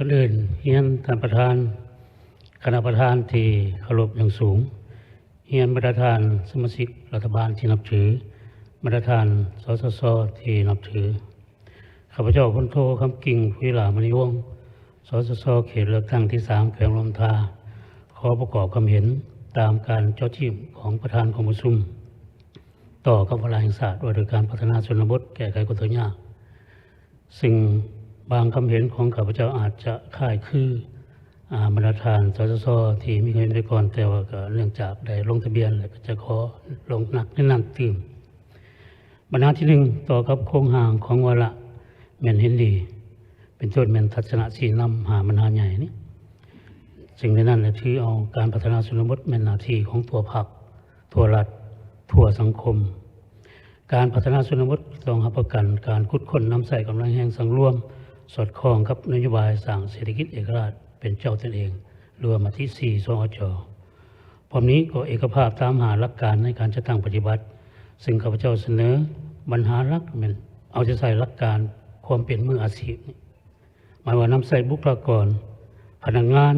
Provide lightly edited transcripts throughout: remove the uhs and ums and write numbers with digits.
ก่อนอื่นเฮียนท่านประธานคณะประธานที่เคารพอย่างสูงเฮียนประธานสมาชิกรัฐบาลที่นับถือประธานสสสที่นับถือข้าพเจ้าพลโทคำกิ่งวิลามณีวงศ์สสสเขตเลือกตั้งที่3แขวงลำธาขอประกอบความเห็นตามการเจ้าที่ของประธานของประชุมต่อกับวาระแห่งชาติว่าโดยการพัฒนาชนบทแก้ไขปัญหายากซึ่งบางคำเห็นของข้าพเจ้าอาจจะคล้ายคือบรรดาสสสที่มีความเห็นไปก่อนแต่ว่าก็เนื่องจากได้ลงทะเบียนแล้วก็จะขอลงนักแนะนำตื่มบรรณาที่1ต่อกับโครงห่างของวาระแม่นเห็นดีเป็นต้นแม่นทัศนะสีนำหาบรรณาใหญ่นี้สิ่งในนั้นถือเอาการพัฒนาชนบทแม่นหน้าที่ของตัวพรรคตัวรัฐทั่วสังคมการพัฒนาชนบทต้องรับประกันการขุดค้นน้ำใส่กำลังแห่งสังรวมสอดคล้องกับนโยบายสร้างเศรษฐกิจเอกราชเป็นเจ้าตนเองรวมมาที่4 สอจพร้อมนี้ก็เอกภาพตามหาหลักการในการจะตั้งปฏิบัติซึ่งข้าพเจ้าเสนอปัญหาหลักมันเอาจะใส่หลักการความเป็นมืออาชีพหมายว่านำใส่บุคลากรพนักงาน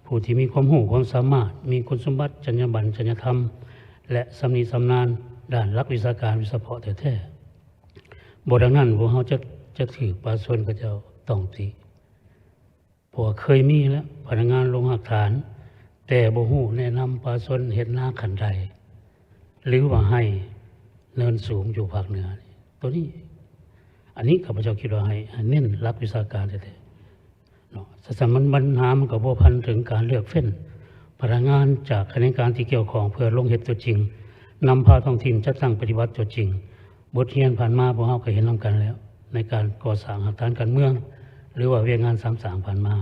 ผู้ที่มีความรู้ความสามารถมีคุณสมบัติจรรยาบรรณจรรยธรรมและสำนีสำนานด้านหลักวิชาการวิเฉพาะแท้ๆบ่ดังนั้นพวกเขาจะถือประชาชนก็จะต้องตีเพราะเคยมีแล้วพนักงานลงหักฐานแต่บ่ฮู้แนะนำประชาชนเฮ็ดนาขันใดหรือว่าให้เนินสูงอยู่ภาคเหนือตัวนี้อันนี้ข้าพเจ้าคิดว่าให้เน้นหลักวิชาการแท้ๆเนาะสมันปัญหามันก็บ่พันถึงการเลือกเฟ้นพนักงานจากคณะการที่เกี่ยวข้องเพื่อลงเฮ็ดตัวจริงนำพาท้องถิ่นจัดตั้งปฏิบัติตัวจริงบทเรียนผ่านมาพวกเราก็เห็นนำกันแล้วในการก่อสร้างหลักฐานการเมืองหรือว่าเวียงงาน3ผ่านมา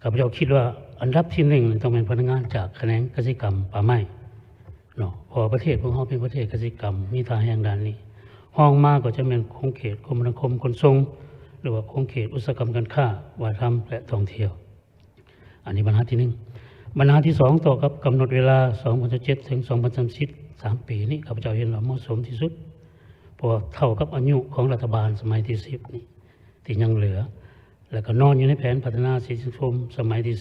ข้าพเจ้าคิดว่าอันดับที่1ต้องเป็นพนักงานจากแขนงเกษตรกรรมป่าไม้เนาะเพราะประเทศพวกเราเป็นประเทศเกษตรกรรมมีทางแห่งด้านนี้ห้องมาก็จะเป็นคงเขตคมนาคมขนส่งหรือว่าคงเขตอุตสาหกรรมการค้าวัฒนธรรมและท่องเที่ยวอันนี้ปัญหาที่1ปัญหาที่2ต่อกับกำหนดเวลา2007ถึง2030 3 ปีนี้ข้าพเจ้าเห็นว่าเหมาะสมที่สุดเพราะเท่ากับอายุของรัฐบาลสมัยที่10นี่ที่ยังเหลือแล้วก็นอนอยู่ในแผนพัฒนาสิทธิสังคมสมัยที่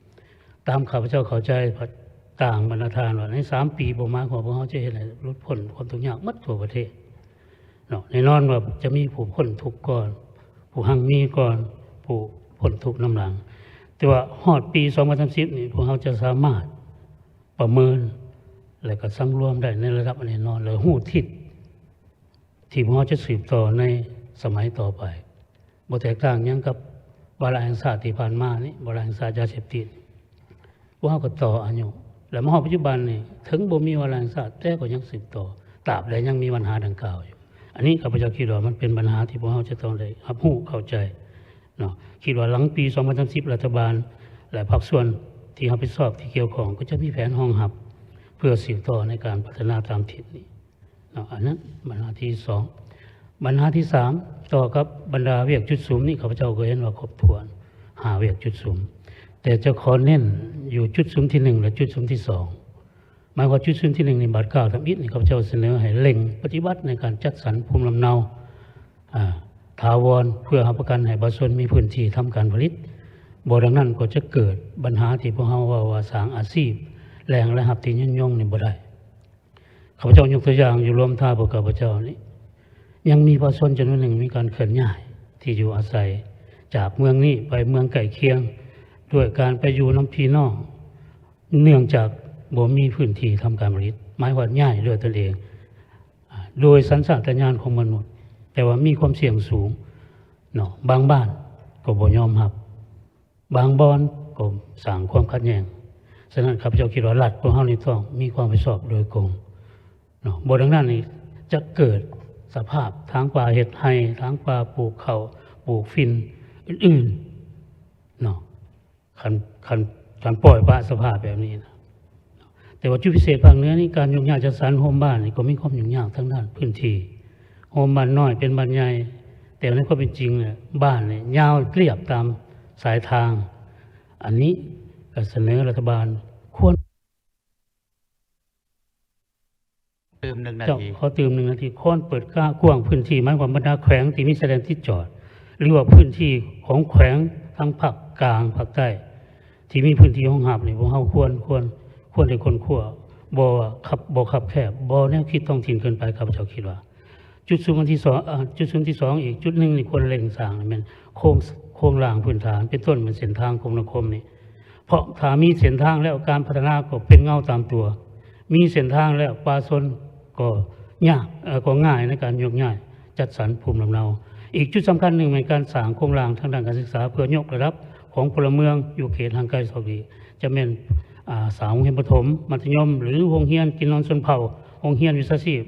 10ตามข้าพเจ้าเข้าใจต่างบรรดาว่าใน3 ปีบ่มาของพวกเขาจะเห็นอะไรลดพ้นความทุกข์ยากหมดทั่วประเทศเนาะแน่นอนว่าจะมีผู้พ้นทุกข์ก่อนผู้หังมีก่อนผู้พ้นทุกข์น้ำหลังแต่ว่าฮอดปี2030นี่พวกเขาจะสามารถประเมินและก็สังรวมได้ในระดับแน่นอนเลยหู้ทิศที่พวกเขาจะสืบต่อในสมัยต่อไปบ่แตกต่างยังกับวาระแห่งชาติที่ผ่านมานี่วาระแห่งชาติยาเสพติดพวกเขาก็ต่ออายุและมาฮอดปัจจุบันนี่ถึงบ่มีวาระแห่งชาติแต่ก็ยังสืบต่อตราบใดยังมีปัญหาดังกล่าวอยู่อันนี้ข้าพเจ้าคิดว่ามันเป็นปัญหาที่พวกเขาจะต้องได้รับรู้เข้าใจเนาะคิดว่าหลังปี2030รัฐบาลและภาคส่วนที่รับผิดชอบที่เกี่ยวข้องก็จะมีแผนรองรับเพื่อสืบต่อในการพัฒนาตามทิศนี้เนาะอันนั้นปัญหาที่2ปัญหาที่3ต่อกับบรรดาเวียกจุดสูงนี่ข้าพเจ้าก็เห็นว่าครบถ้วนหาเวียกจุดสูงแต่จะขอเน้นอยู่จุดสูงที่1และจุดสูงที่2หมายว่าจุดสูงที่1ในบาท9ทำอิฐนี่ข้าพเจ้าเสนอให้เร่งปฏิบัติในการจัดสรรภูมิลำเนาถาวรเพื่อให้ประกันให้ประชาชนมีพื้นที่ทำการผลิตบ่ดังนั้นก็จะเกิดปัญหาที่พวกเราว่าสร้างอาชีพแรงและหับที่ย่นนี่บ่ได้ข้าพเจ้ายกตัวอย่างอยู่รวมท่าพวกข้าพเจ้านี่ยังมีประชาชนจำนวนหนึ่งมีการเคลื่อนย้ายที่อยู่อาศัยจากเมืองนี้ไปเมืองใกล้เคียงด้วยการไปอยู่น้ำพี่น้องเนื่องจากบ่มีพื้นที่ทำการผลิตหมายว่าย้ายด้วยตนเองโดยสัญชาตญาณของมนุษย์แต่ว่ามีความเสี่ยงสูงเนาะบางบ้านก็บ่ยอมรับบางบ่อนก็สร้างความขัดแย้งฉะนั้นข้าพเจ้าคิดว่ารัฐของเฮานี่ต้องมีความรับผิดชอบโดยตรงเนาะบ่ดังนั้นนี่จะเกิดสภาพทางป่าเฮ็ดไร่ทางป่าปลูกข้าวปลูกฟินอื่นๆเนาะคันปล่อยปละสภาพแบบนี้นะแต่ว่าจุดพิเศษภาคเหนือนี่การยุ่งยากจัดสรรโฮมบ้านนี่ก็มีความยุ่งยากทั้งด้านพื้นที่โฮมบ้านน้อยเป็นบ้านใหญ่แต่ในความเป็นจริงเนี่ยบ้านเนี่ยยาวเรียบตามสายทางอันนี้ก็เสนอรัฐบาลควรเติม1 นาทีเขาเติม1 นาทีควรเปิดกว้างพื้นที่หมายความบรรดาแขวงที่มีแสดงที่จอดหรือว่าพื้นที่ของแขวงทางภาค กลางภาคใต้ที่มีพื้นที่รองรับนี่พวกเฮาควรได้คนขั้วบ่ขับแคบบ่แนวคิดท้องถิ่นเกินไปข้าพเจ้าคิดว่า จุดศูนย์ที่สองจุดศูนย์ที่สองอีกจุดหนึ่งนี่ควรเร่งสร้างแม่นโครงร่างพื้นฐานเป็นต้นเหมือนเส้นทางคมนาคมนี่เพราะถ้ามีเส้นทางแล้วการพัฒนาก็เป็นเงาตามตัว มีเส้นทางแล้วป่าชนก็ยากก็ง่ายในการยกย้ายจัดสรรภูมิลำเนาอีกจุดสำคัญหนึ่งในการสร้างโครงร่างทางด้านการศึกษาเพื่อยกระดับของพลเมืองอยู่เขตทางไกลสอกดีจะเป็นสาวโรงเรียนประถมมัธยมหรือโรงเรียนกินนอนชนเผ่าโรงเรียนวิชาชีพ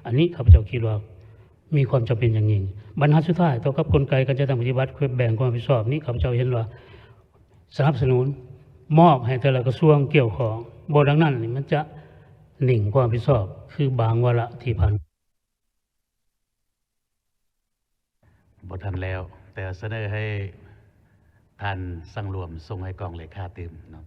อันนี้ข้าพเจ้าคิดว่ามีความจำเป็นอย่างยิ่งบรรทัดสุดท้ายต่อกับกลไกการจัดตั้งปฏิบัติแบ่งความรับผิดชอบนี้ข้าพเจ้าเห็นว่าสนับสนุนมอบให้แต่ละกระทรวงเกี่ยวข้องบ่ดังนั้นนี่มันจะหนิ่งความรับผิดชอบคือบางวาระที่ผ่าน บ่ทันแล้ว แต่เสนอให้ท่านสั่งรวมส่งให้กองเลขาตื่มเนาะ